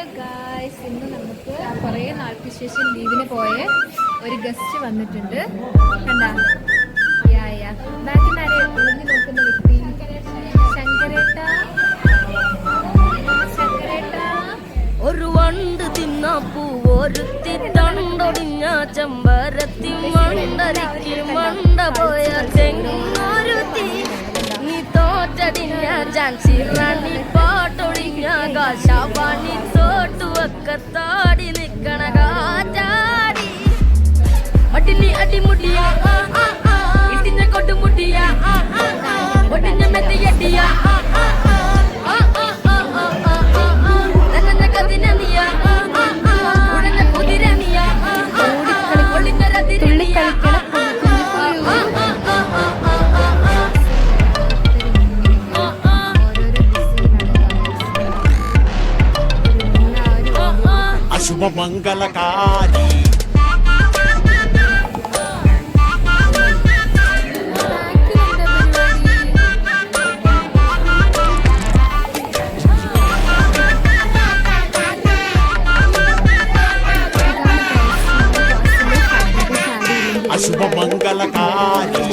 Hello guys, ഇന്ന് നമുക്ക് കുറേ നാൾക്ക് ശേഷം ലീവിന് പോയ ഒരു ഗസ്റ്റ് വന്നിട്ടുണ്ട്. കണ്ടാ ബാക്കിൽ ആരെ ഒളിഞ്ഞു നോക്കുന്ന വ്യക്തി? ശങ്കരേട്ട ഒരു വണ്ട് തിന്നാപ്പൂ ഒരുത്തി തണ്ടൊടിഞ്ഞ ചെമ്പരത്തി മണ്ടരിക്ക് മണ്ട പോയ തെങ്ങൊരുത്തി നീ തോറ്റടിഞ്ഞ ജാൻസി റാണി പാട്ടൊടിഞ്ഞ കാശാവാണി തോട്ടുവക്കത്താടി നിക്കണ കാറ്റാടി അടിനി അടിമുടിയ ഇടിഞ്ഞ കൊട്ടുമുടിയ ഒടിഞ്ഞ മെത്തിയടിയ അശുഭമംഗളകാരി അശുഭമംഗളകാരി